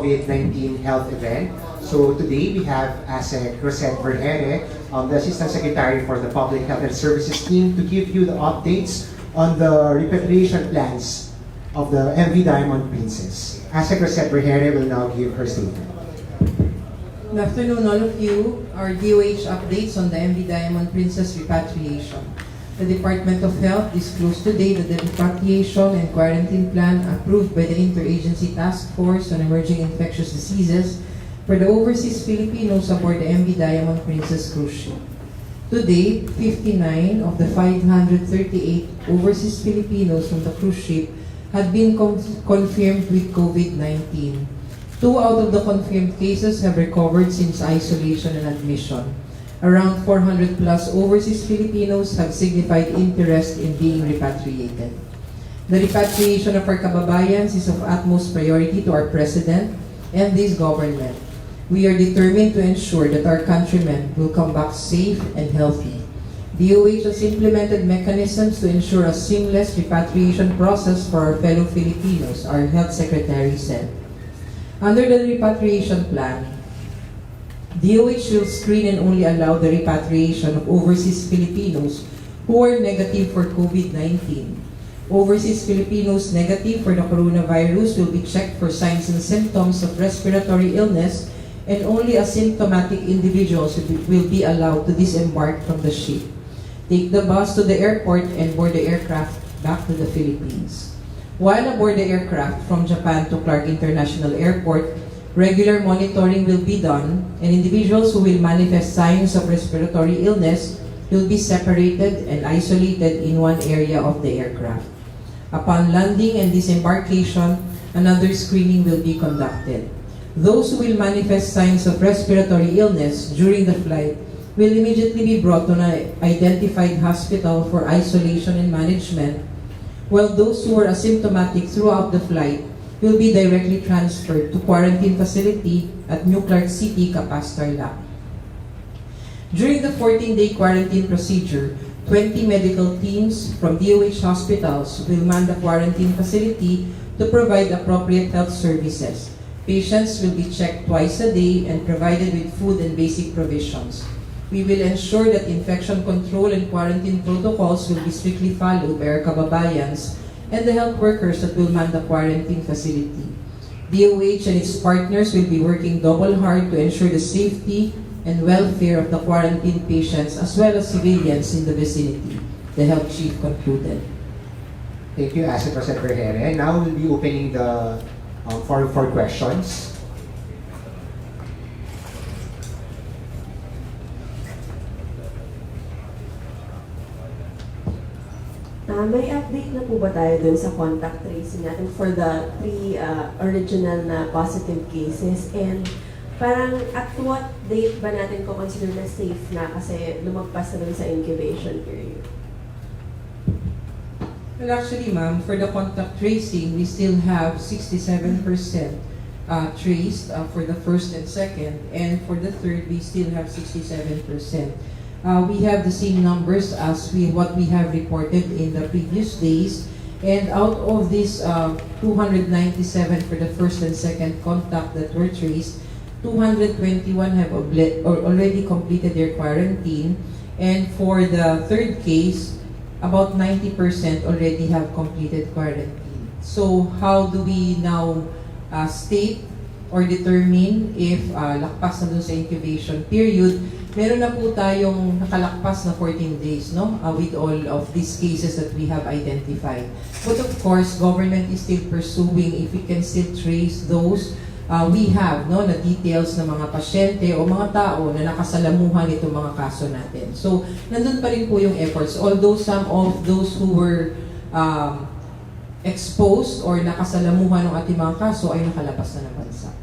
COVID-19 health event. So today we have ASEC Rosette Vergere, the Assistant Secretary for the Public Health and Services team, to give you the updates on the repatriation plans of the MV Diamond Princess. ASEC Rosette Vergere will now give her statement. Good afternoon, all of you. Our DOH updates on the MV Diamond Princess repatriation. The Department of Health disclosed today that the repatriation and quarantine plan approved by the Interagency Task Force on Emerging Infectious Diseases for the overseas Filipinos aboard the MV Diamond Princess cruise ship. Today, 59 of the 538 overseas Filipinos from the cruise ship had been confirmed with COVID-19. 2 out of the confirmed cases have recovered since isolation and admission. Around 400 plus overseas Filipinos have signified interest in being repatriated. The repatriation of our kababayans is of utmost priority to our President and this government. We are determined to ensure that our countrymen will come back safe and healthy. DOH has implemented mechanisms to ensure a seamless repatriation process for our fellow Filipinos, our Health Secretary said. Under the repatriation plan, DOH will screen and only allow the repatriation of overseas Filipinos who are negative for COVID-19. Overseas Filipinos negative for the coronavirus will be checked for signs and symptoms of respiratory illness, and only asymptomatic individuals will be allowed to disembark from the ship, take the bus to the airport, and board the aircraft back to the Philippines. While aboard the aircraft from Japan to Clark International Airport, regular monitoring will be done, and individuals who will manifest signs of respiratory illness will be separated and isolated in one area of the aircraft. Upon landing and disembarkation, another screening will be conducted. Those who will manifest signs of respiratory illness during the flight will immediately be brought to an identified hospital for isolation and management, while those who are asymptomatic throughout the flight will be directly transferred to quarantine facility at New Clark City, Capacitar Lab. During the 14-day quarantine procedure, 20 medical teams from DOH hospitals will man the quarantine facility to provide appropriate health services. Patients will be checked twice a day and provided with food and basic provisions. We will ensure that infection control and quarantine protocols will be strictly followed by our kababayans and the health workers that will man the quarantine facility. DOH and its partners will be working double hard to ensure the safety and welfare of the quarantine patients as well as civilians in the vicinity, the health chief concluded. Thank you, ASEC Rosette Vergere. Now we'll be opening the forum for questions. May update na po ba tayo dun sa contact tracing natin for the 3 original na positive cases? And parang at what date ba natin ko consider na safe na kasi lumagpas na dun sa incubation period? Well, actually, ma'am, for the contact tracing, we still have 67% traced for the first and second, and for the third, we still have 67%. We have the same numbers as what we have reported in the previous days, and out of this 297 for the first and second contact that were traced, 221 have already completed their quarantine, and for the third case, about 90% already have completed quarantine. So how do we now state or determine if lakpas na dun sa incubation period? Meron na po tayong nakalakpas na 14 days, no? With all of these cases that we have identified. But of course, government is still pursuing if we can still trace those we have, no, na details ng mga pasyente o mga tao na nakasalamuhan itong mga kaso natin. So, nandun pa rin po yung efforts. Although some of those who were exposed or nakasalamuhan ng ating mga kaso ay nakalabas na ng bansa.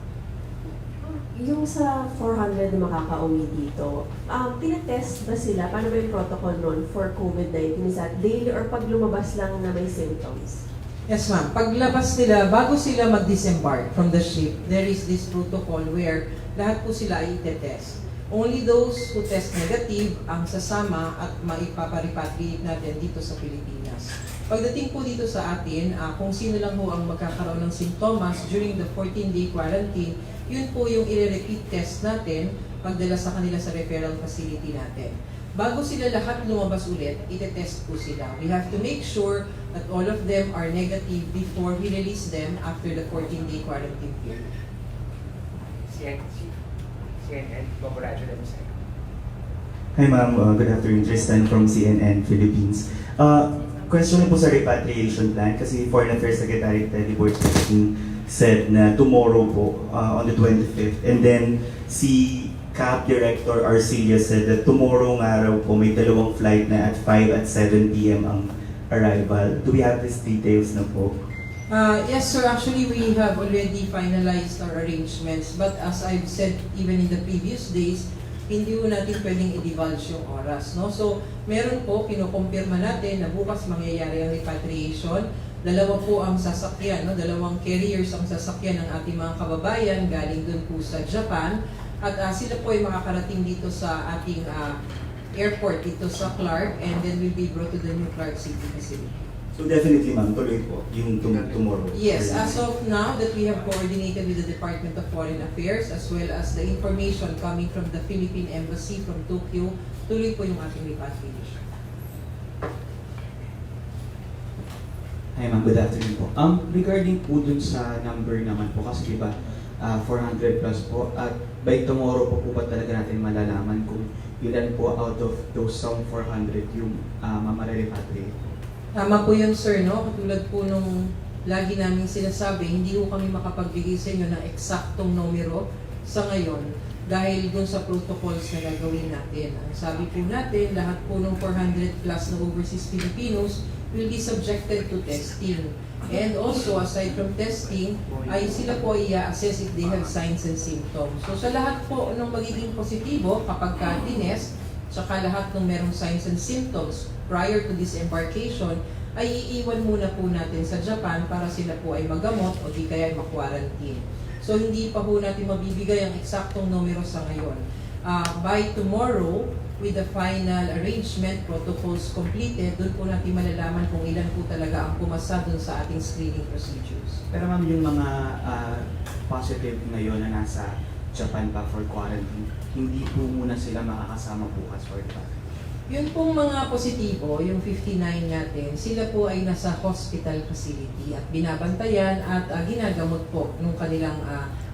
Yung sa 400 na makaka-uwi dito, tinatest ba sila? Paano ba yung protocol nun for COVID-19? Is that daily or pag lumabas lang na may symptoms? Yes, ma'am. Paglabas nila, bago sila mag-disembark from the ship, there is this protocol where lahat po sila ay itetest. Only those who test negative ang sasama at maipaparepatriate natin dito sa Pilipinas. Pagdating po dito sa atin, kung sino lang ho ang magkakaroon ng simptomas during the 14-day quarantine, yun po yung i-repeat test natin pagdala sa kanila sa referral facility natin. Bago sila lahat lumabas ulit, ite-test po sila. We have to make sure that all of them are negative before we release them after the 14-day quarantine period. CNN, congratulations. Hi ma'am, good afternoon. Tristan from CNN Philippines. Question po sa repatriation plan kasi Foreign Affairs Secretary Teddy Boyd said na tomorrow po on the 25th, and then si CAP Director Arcilia said that tomorrow nga raw po may dalawang flight na at 5 at 7 p.m. ang arrival. Do we have these details na po? Yes sir, actually we have already finalized our arrangements, but as I've said even in the previous days, hindi po natin pwedeng i-divulge yung oras. No? So, meron po, kinukumpirma natin na bukas mangyayari ang repatriation. Dalawa po ang sasakyan, no? Dalawang carriers ang sasakyan ng ating mga kababayan galing dun po sa Japan. At sila po ay makakarating dito sa ating airport dito sa Clark, and then will be brought to the new Clark City facility. So definitely ma'am, tuloy po yung tomorrow. Yes, as of now that we have coordinated with the Department of Foreign Affairs as well as the information coming from the Philippine Embassy from Tokyo, tuloy po yung ating repatriation. Hi ma'am, good afternoon po. Regarding po dun sa number naman po, kasi diba 400 plus po, at by tomorrow po ba talaga natin malalaman kung ilan po out of those some 400 yung mamare-repatriate? Tama po yun sir, no? Katulad po nung lagi namin sinasabi, hindi po kami makapagbigay sa inyo ng eksaktong numero sa ngayon dahil dun sa protocols na gagawin natin. Ang sabi po natin, lahat po ng 400 plus na overseas Filipinos will be subjected to testing. And also, aside from testing, ay sila po i-assess if they have signs and symptoms. So sa lahat po ng magiging positibo kapag ka-tinest, tsaka lahat ng merong signs and symptoms prior to disembarkation, ay iiwan muna po natin sa Japan para sila po ay magamot o di kaya ay ma-quarantine. So hindi pa po natin mabibigay ang eksaktong numero sa ngayon. By tomorrow, with the final arrangement, protocols completed, doon po natin malalaman kung ilan po talaga ang pumasa doon sa ating screening procedures. Pero ma'am, yung mga positive ngayon na nasa Japan pa for quarantine, hindi po muna sila makakasama bukas for the quarantine. Yun pong mga positibo, yung 59 natin, sila po ay nasa hospital facility at binabantayan at ginagamot po nung kanilang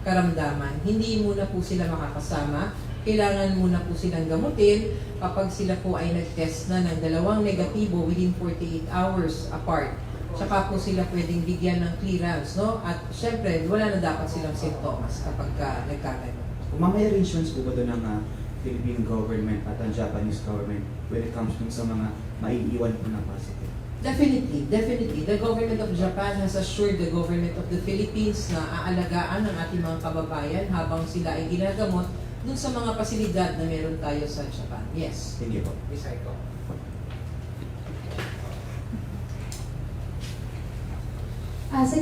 karamdaman. Hindi muna po sila makakasama. Kailangan muna po silang gamutin kapag sila po ay nag-test na ng dalawang negatibo within 48 hours apart. Tsaka po sila pwedeng bigyan ng clearance, no? At syempre, wala na dapat silang simptomas kapag nagkakaroon. Kung may arrangements po ba doon ng Philippine government at ang Japanese government when it comes dun sa mga maiiwan po na positive? Definitely, definitely. The government of Japan has assured the government of the Philippines na aalagaan ang ating mga kababayan habang sila ay ginagamot dun sa mga pasilidad na meron tayo sa Japan. Yes. Thank you po. Recycle.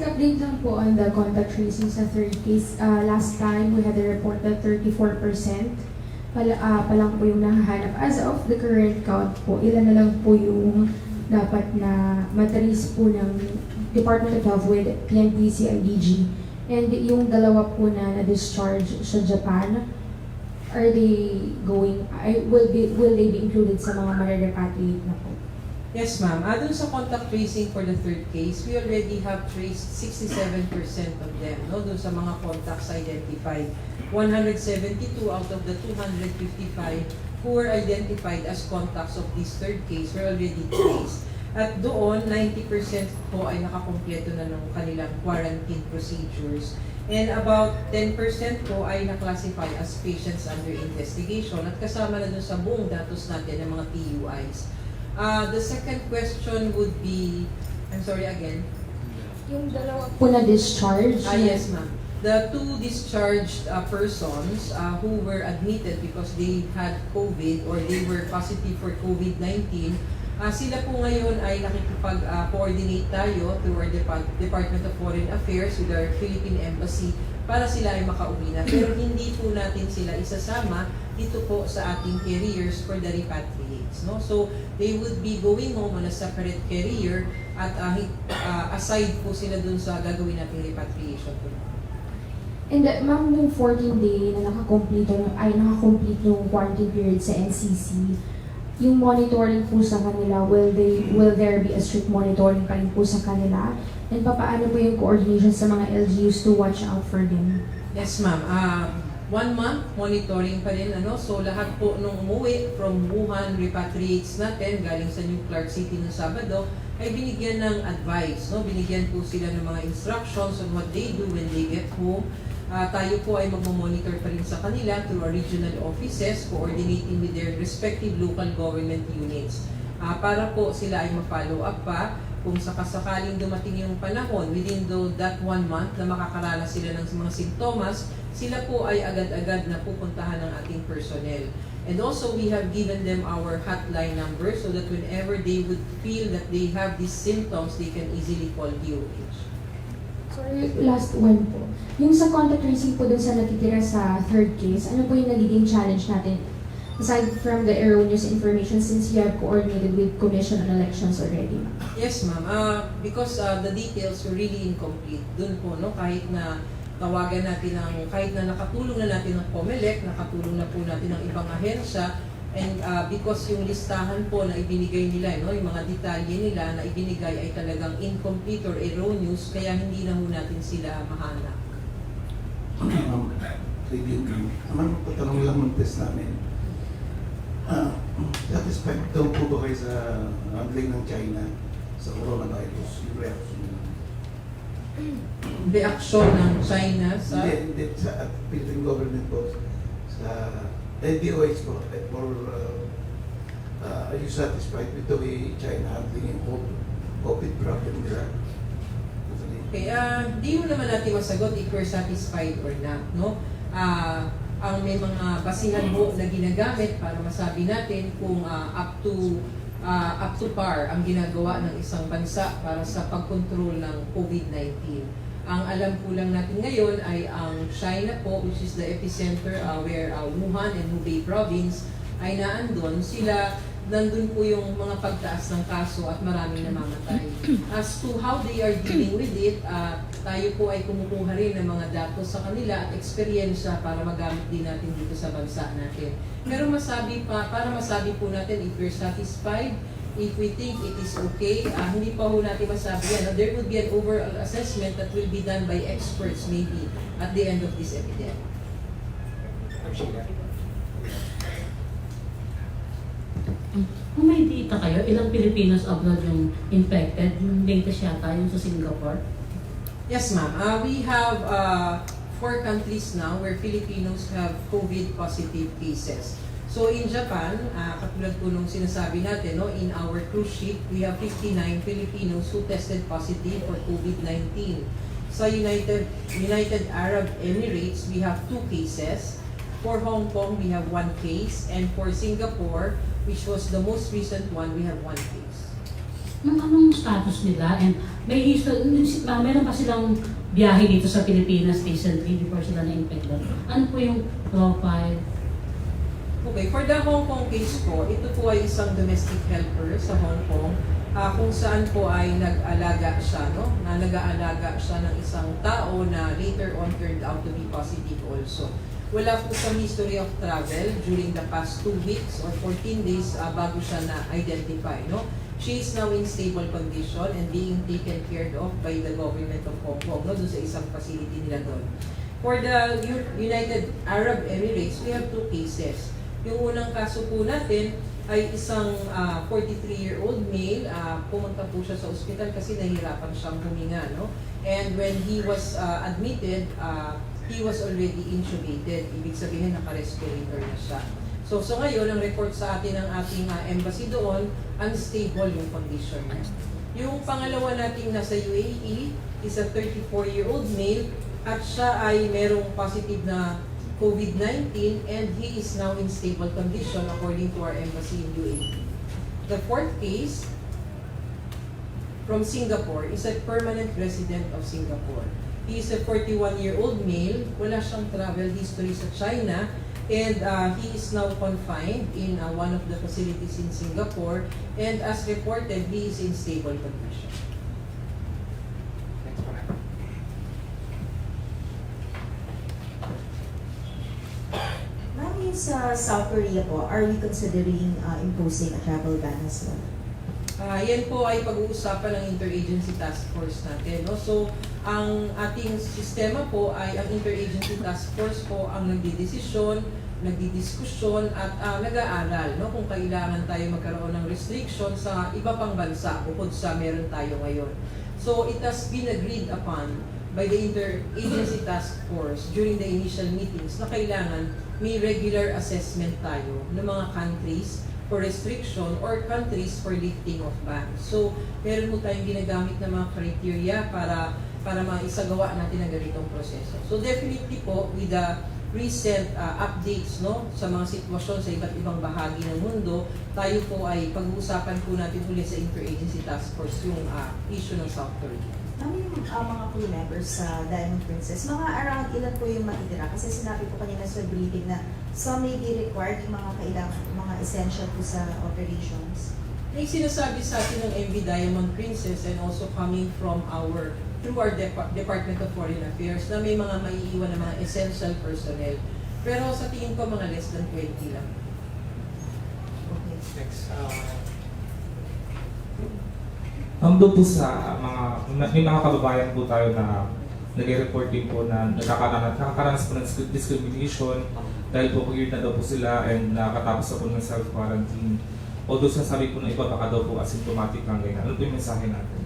Update lang po on the contact tracing sa third case. Last time, we had a report that 34% pa lang po yung nahahanap. As of the current count po, ilan na lang po yung dapat na matrace po ng Department of Health with PNPC and DG. And yung dalawa po na na-discharge sa Japan, are they going, will they be included sa mga marirepatriate na po? Yes, ma'am. Dun sa contact tracing for the third case, we already have traced 67% of them, no? Dun sa mga contacts identified. 172 out of the 255 who were identified as contacts of this third case were already traced. At doon, 90% po ay nakakumpleto na ng kanilang quarantine procedures. And about 10% po ay na-classify as patients under investigation at kasama na dun sa buong datos natin ng mga TUIs. The second question would be, I'm sorry again. Yung dalawa po na-discharge? Yes, ma'am. The two discharged persons who were admitted because they had COVID or they were positive for COVID-19, sila po ngayon ay nakikipag-coordinate tayo through our Department of Foreign Affairs with our Philippine Embassy para sila ay makauwi na. Pero hindi po natin sila isasama dito po sa ating carriers for the repatriates. No? So, they would be going home on a separate carrier at aside po sila dun sa gagawin nating repatriation po. And ma'am, yung 14-day na nakakomplete yung quarantine period sa NCC, yung monitoring po sa kanila, will there be a strict monitoring pa rin po sa kanila? And paano po yung coordination sa mga LGUs to watch out for them? Yes, ma'am. 1 month monitoring pa rin. So lahat po nung umuwi from Wuhan, repatriates natin galing sa New Clark City noong Sabado, ay binigyan ng advice. No? Binigyan po sila ng mga instructions on what they do when they get home. Tayo po ay magmamonitor pa rin sa kanila through our regional offices, coordinating with their respective local government units. Para po sila ay ma-follow up pa kung sakasakaling dumating yung panahon within that 1 month na makakaranas sila ng mga simptomas, sila po ay agad-agad na pupuntahan ng ating personnel. And also, we have given them our hotline number so that whenever they would feel that they have these symptoms, they can easily call DOH. Sorry, last one po. Yung sa contact tracing po dun sa natitira sa third case, ano po yung nagiging challenge natin? Aside from the erroneous information, since you have coordinated with Commission on Elections already? Yes, ma'am. Because the details were really incomplete. Doon po, no, kahit na tawagan natin kahit na nakatulong na natin ng COMELEC, nakatulong na po natin ng ibang ahensya, and because yung listahan po na ibinigay nila, no, yung mga detalye nila na ibinigay ay talagang incomplete or erroneous, kaya hindi na ho natin sila mahanap. Naman patanong lang ng test namin. Satisfied daw po ba kayo sa handling ng China sa coronavirus, yung reaction nila? Reaksyon ng China sa... Hindi sa Philippine government po, sa DOH po, are you satisfied with the way China handling yung COVID problem nila? Okay, di mo naman natin masagot if we're satisfied or not, no? Ang may mga basihan po na ginagamit para masabi natin kung up to par ang ginagawa ng isang bansa para sa pagkontrol ng COVID-19. Ang alam po lang natin ngayon ay ang China po, which is the epicenter where Wuhan and Hubei province ay naandun. Nandun po yung mga pagtaas ng kaso at maraming namamatay. As to how they are dealing with it, tayo po ay kumukuha rin ng mga datos sa kanila at eksperyensya para magamit din natin dito sa bansa natin. Pero para masabi po natin if we're satisfied, if we think it is okay, hindi pa po natin masabi yan. There would be an overall assessment that will be done by experts maybe at the end of this epidemic. Kung may data kayo, ilang Pilipinos abroad yung infected? Yung latest yata, yung sa Singapore? Yes, ma'am. We have 4 countries now where Filipinos have COVID positive cases. So in Japan, katulad po nung sinasabi natin, no, in our cruise ship, we have 59 Filipinos who tested positive for COVID-19. Sa United Arab Emirates, we have 2 cases. For Hong Kong, we have 1 case. And for Singapore, which was the most recent one, we have 1 case. Anong status nila? And may history, meron pa silang biyahe dito sa Pilipinas recently before sila na-infected. Ano po yung profile? Okay, for the Hong Kong case po, ito po ay isang domestic helper sa Hong Kong kung saan po ay nag-alaga siya, no? Nag-aalaga siya ng isang tao na later on turned out to be positive also. Wala po sa history of travel during the past 2 weeks or 14 days bago siya na-identify, no? She is now in stable condition and being taken care of by the government of Hong Kong, no? Doon sa isang facility nila doon. For the United Arab Emirates, we have 2 cases. Yung unang kaso po natin ay isang 43-year-old male. Pumunta po siya sa ospital kasi nahihirapan siyang huminga, no? And when he was admitted, he was already intubated. Ibig sabihin, naka-respirator na siya. So ngayon, ang report sa atin ng ating embassy doon, unstable yung condition niya. Yung pangalawa nating nasa UAE is a 34-year-old male at siya ay merong positive na COVID-19 and he is now in stable condition according to our embassy in UAE. The 4th case from Singapore is a permanent resident of Singapore. He is a 41-year-old male. Wala siyang travel history sa China. And he is now confined in one of the facilities in Singapore. And as reported, he is in stable condition. Next po natin. Ma'am, yung sa South Korea po, are we considering imposing a travel ban as well? Yan po ay pag-uusapan ng Interagency Task Force natin. No? So, ang ating sistema po ay ang Interagency Task Force po ang nagdidesisyon, nagdidiskusyon at nag-aaral no? Kung kailangan tayo magkaroon ng restriction sa iba pang bansa bukod sa meron tayo ngayon. So, it has been agreed upon by the Interagency Task Force during the initial meetings na kailangan may regular assessment tayo ng mga countries for restriction or countries for lifting of bans. So, meron po tayong ginagamit na mga criteria para maisagawa natin ang ganitong proseso. So, definitely po, with the recent updates no, sa mga sitwasyon sa iba't ibang bahagi ng mundo, tayo po ay pag-uusapan po natin ulit sa Interagency Task Force yung issue ng South Korea. Ano yung mga crew members sa Diamond Princess? Mga around ilan po yung matitira? Kasi sinabi po kanina sa briefing na some may be required yung mga kailangan, mga essential po sa operations. May sinasabi sa atin ng MV Diamond Princess and also coming from through our Department of Foreign Affairs na may mga maiiwan na mga essential personnel. Pero sa tingin ko mga less than 20 lang. Okay. Next. Doon po sa may mga kababayan po tayo na nag-report din po na nakakaranas po ng discrimination dahil po cleared na daw po sila and nakatapos na po ng self-quarantine. Although sasabi po na iba baka daw po asymptomatic lang ganyan. Ano po yung mensahe natin?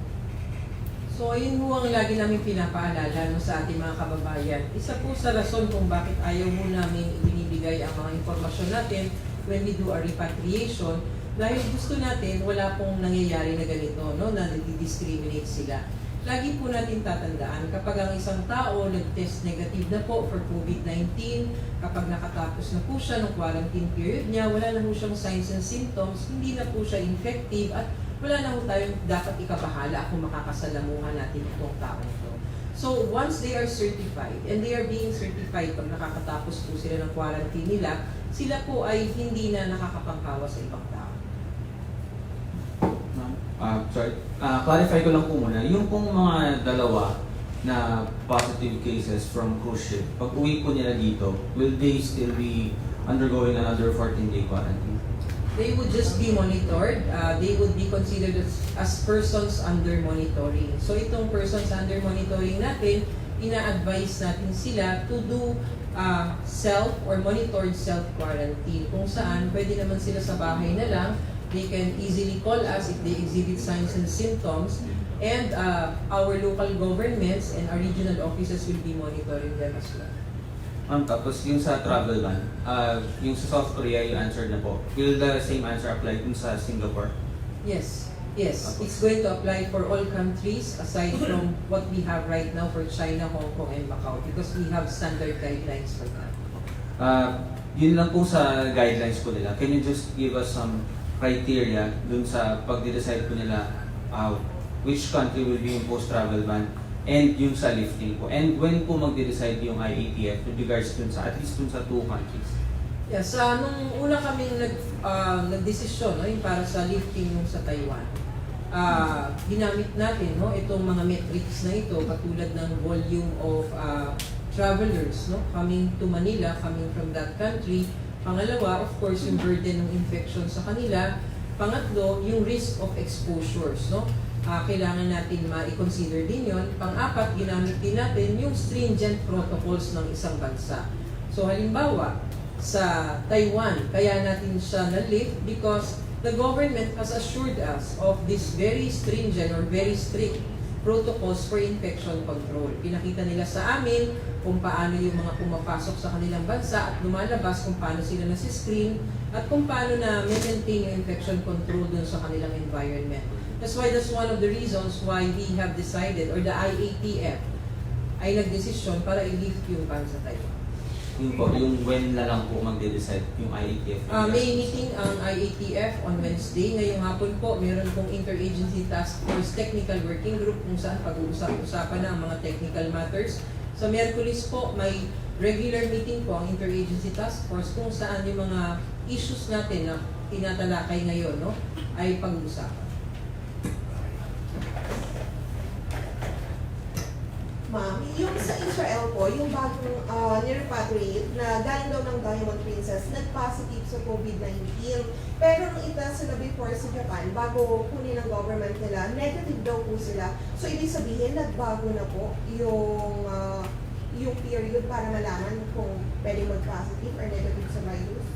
So, yun po ang lagi namin pinapaalala no, sa ating mga kababayan. Isa po sa rason kung bakit ayaw mo namin ibinibigay ang mga informasyon natin when we do a repatriation, dahil gusto natin wala pong nangyayari na ganito, no, na nadi-discriminate sila. Lagi po natin tatandaan, kapag ang isang tao nag-test negative na po for COVID-19, kapag nakatapos na po siya ng quarantine period niya, wala na po siyang signs and symptoms, hindi na po siya infective at wala na po tayong dapat ikabahala kung makakasalamuhan natin itong tao ito. So once they are certified, and they are being certified pag nakakatapos po sila ng quarantine nila, sila po ay hindi na nakakapangkawa sa ibang tao. Clarify ko lang po muna, yung pong mga dalawa na positive cases from cruise ship, pag uwi po nila dito, will they still be undergoing another 14-day quarantine? They would just be monitored. They would be considered as persons under monitoring. So itong persons under monitoring natin, ina-advise natin sila to do self or monitored self-quarantine. Kung saan, pwede naman sila sa bahay na lang. They can easily call us if they exhibit signs and symptoms, and our local governments and our regional offices will be monitoring them as well. Tapos yung sa travel ban, yung sa South Korea, you answered na po. Will the same answer apply dun sa Singapore? Yes. It's going to apply for all countries aside from what we have right now for China, Hong Kong, and Macau because we have standard guidelines for that. Yun lang po sa guidelines po nila. Can you just give us some criteria dun sa pag-decide po nila which country will be imposed travel ban and yung sa lifting po? And when po magde-decide yung IATF with regards dun sa, at least dun sa 2 countries? Yes, nung una kaming nag-desisyon no, yung para sa lifting yung sa Taiwan, ginamit natin no, itong mga metrics na ito katulad ng volume of travelers no, coming to Manila, coming from that country. Pangalawa, of course, yung burden ng infection sa kanila. Pangatlo, yung risk of exposures. No? Kailangan natin ma-consider din yun. Pang-apat, ginamit din natin yung stringent protocols ng isang bansa. So halimbawa, sa Taiwan, kaya natin siya na-lift because the government has assured us of this very stringent or very strict protocols for infection control. Pinakita nila sa amin kung paano yung mga pumapasok sa kanilang bansa at lumalabas, kung paano sila nasi-screen at kung paano na maintain yung infection control dun sa kanilang environment. That's one of the reasons why we have decided, or the IATF ay nagdesisyon para i-lift yung ban sa Taiwan. yung when na lang po magde-decide yung IATF? May meeting ang IATF on Wednesday. Ngayong hapon po, meron pong Interagency Task Force Technical Working Group kung saan pag-uusap-usapan na ang mga technical matters. Sa Miyerkules po, may regular meeting po ang Interagency Task Force kung saan yung mga issues natin na tinatalakay ngayon, no, ay pag-uusapan. Ma'am, yung sa Israel po, yung bagong nirepatriate na galing daw ng Diamond Princess, nag-positive sa COVID-19. Pero nung ita sila before sa Japan, bago kunin ng government nila, negative daw po sila. So, ibig sabihin, nagbago na po yung period para malaman kung pwede mag-positive or negative sa virus.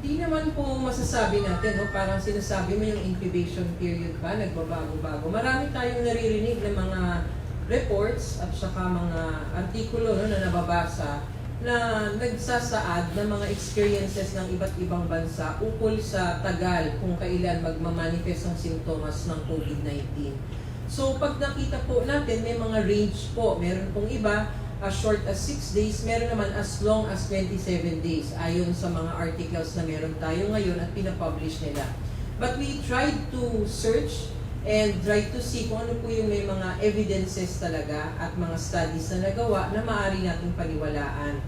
Di naman po masasabi natin, no? Parang sinasabi mo yung incubation period ba, nagbabago-bago. Marami tayong naririnig ng mga reports at saka mga artikulo, no, na nababasa na nagsasaad ng mga experiences ng iba't ibang bansa ukol sa tagal kung kailan magmamanifest ang sintomas ng COVID-19. So pag nakita po natin, may mga range po. Meron pong iba as short as 6 days, meron naman as long as 27 days ayon sa mga articles na meron tayo ngayon at pinapublish nila. But we tried to search and try to see kung ano po yung may mga evidences talaga at mga studies na nagawa na maaari nating paniwalaan.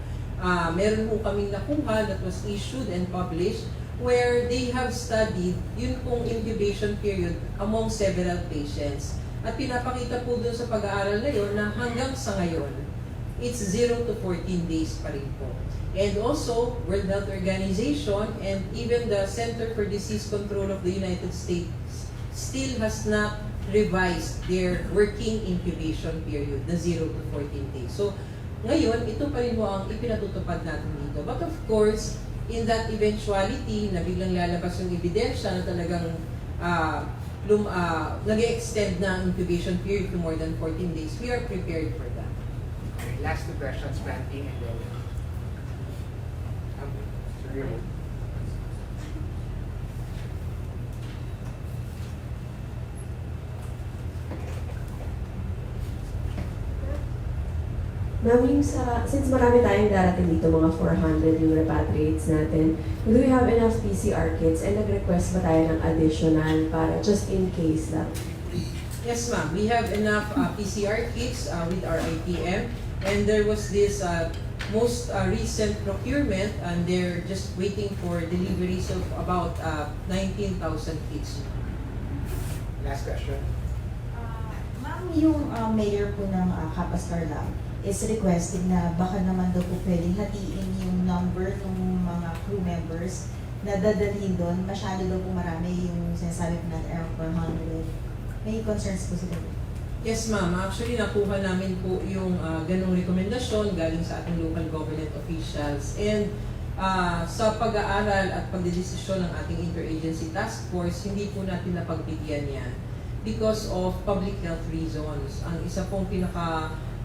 Meron po kaming nakuha that was issued and published where they have studied yun pong incubation period among several patients. At pinapakita po dun sa pag-aaral na yun na hanggang sa ngayon, it's 0 to 14 days pa rin po. And also, World Health Organization and even the Center for Disease Control of the United States still has not revised their working incubation period na 0 to 14 days. So, ngayon, ito pa rin mo ang ipinatutupad natin dito. But of course, in that eventuality na biglang lalabas yung ebidensya na talagang nag-extend na ang incubation period to more than 14 days, we are prepared for that. Okay, last 2 questions, planting and then... Ma'am, since marami tayong darating dito, mga 400 yung repatriates natin, do we have enough PCR kits and nag-request ba tayo ng additional para just in case lang? Yes, ma'am. We have enough PCR kits with our IPM, and there was this most recent procurement, and they're just waiting for deliveries of about 19,000 kits. Last question. Ma'am, yung mayor po ng Capacitar Lab is requesting na baka naman daw po pwedeng hatiin yung number ng mga crew members na dadalhin doon. Masyado daw po marami yung sinasabi po natin around 400. May concerns po sila? Yes, ma'am. Actually, nakuha namin po yung ganong rekomendasyon galing sa ating local government officials. And sa pag-aaral at pagdedesisyon ng ating interagency task force, hindi po natin napagbigyan yan because of public health reasons. Ang isa pong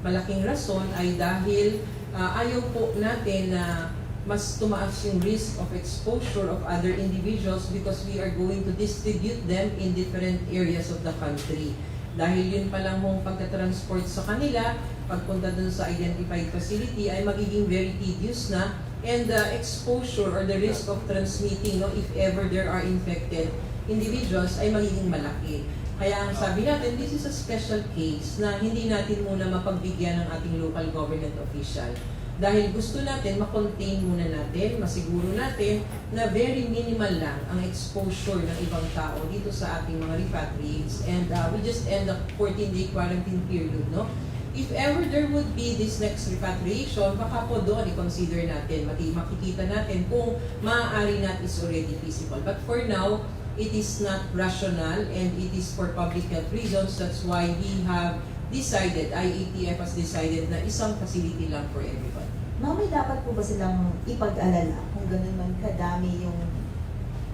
malaking rason ay dahil ayaw po natin na mas tumaas yung risk of exposure of other individuals because we are going to distribute them in different areas of the country. Dahil yun palang hong pagka-transport sa kanila, pagpunta dun sa identified facility ay magiging very tedious na, and the exposure or the risk of transmitting, no, if ever there are infected individuals ay magiging malaki. Kaya ang sabi natin, this is a special case na hindi natin muna mapagbigyan ng ating local government official. Dahil gusto natin, makontain muna natin, masiguro natin na very minimal lang ang exposure ng ibang tao dito sa ating mga repatriates. And we just end up 14-day quarantine period, no? If ever there would be this next repatriation, baka po doon i-consider natin, makikita natin kung maaari na is already feasible. But for now, it is not rational and it is for public health reasons. That's why we have decided, IATF has decided na isang facility lang for everyone. Ma'am, may dapat po ba silang ipag-alala kung ganun man kadami yung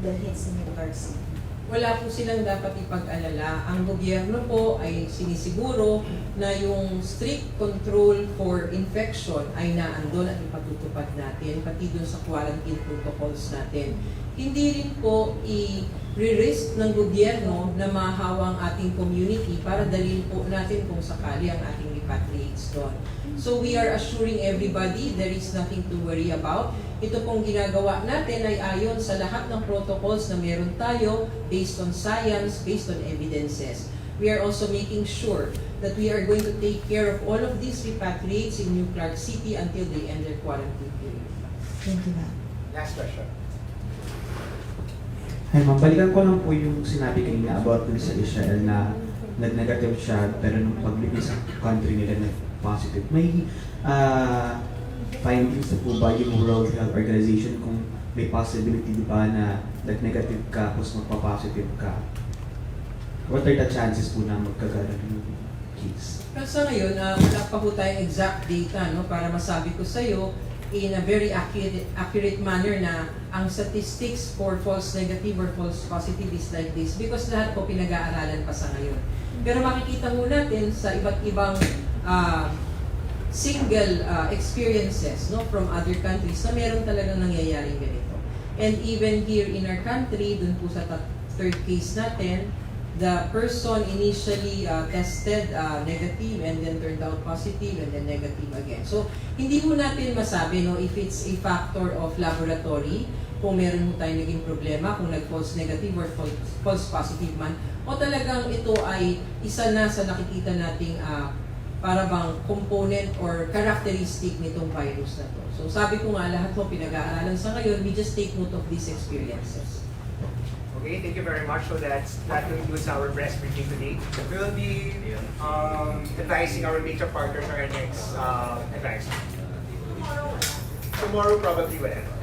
dalhin sa new vaccine? Wala po silang dapat ipag-alala. Ang gobyerno po ay sinisiguro na yung strict control for infection ay naandun at ipatutupad natin, pati dun sa quarantine protocols natin. Hindi rin po i-risk ng gobyerno na mahawa ang ating community para dalhin po natin kung sakali ang ating repatriates doon. So we are assuring everybody there is nothing to worry about. Ito pong ginagawa natin ay ayon sa lahat ng protocols na meron tayo based on science, based on evidences. We are also making sure that we are going to take care of all of these repatriates in New Clark City until they end their quarantine period. Thank you, ma'am. Last question. Hi ma'am, balikan ko lang po yung sinabi kanina about dun sa Israel na nag-negative siya pero nung paglipis sa country nila nag-positive. May findings na po ba yung World Health Organization kung may possibility ba na nag-negative ka tapos magpa-positive ka? What are the chances po na magkagalan ng case? Pero sa ngayon, wala pa po tayong exact data no, para masabi ko sa iyo in a very accurate manner na ang statistics for false negative or false positive is like this because lahat po pinag-aaralan pa sa ngayon. Pero makikita mo natin sa iba't ibang single experiences no, from other countries na meron talagang nangyayaring ganito. And even here in our country, dun po sa third case natin, the person initially tested negative and then turned out positive and then negative again. So, hindi mo natin masabi no, if it's a factor of laboratory, kung meron mo tayong naging problema, kung nag-false negative or false positive man, o talagang ito ay isa na sa nakikita nating para bang component or characteristic nitong virus na to. So, sabi ko nga, lahat mo pinag-aaralan sa ngayon, we just take note of these experiences. Okay, thank you very much. So that concludes our press briefing today. We will be advising our major partners on our next advice. Tomorrow probably whatever.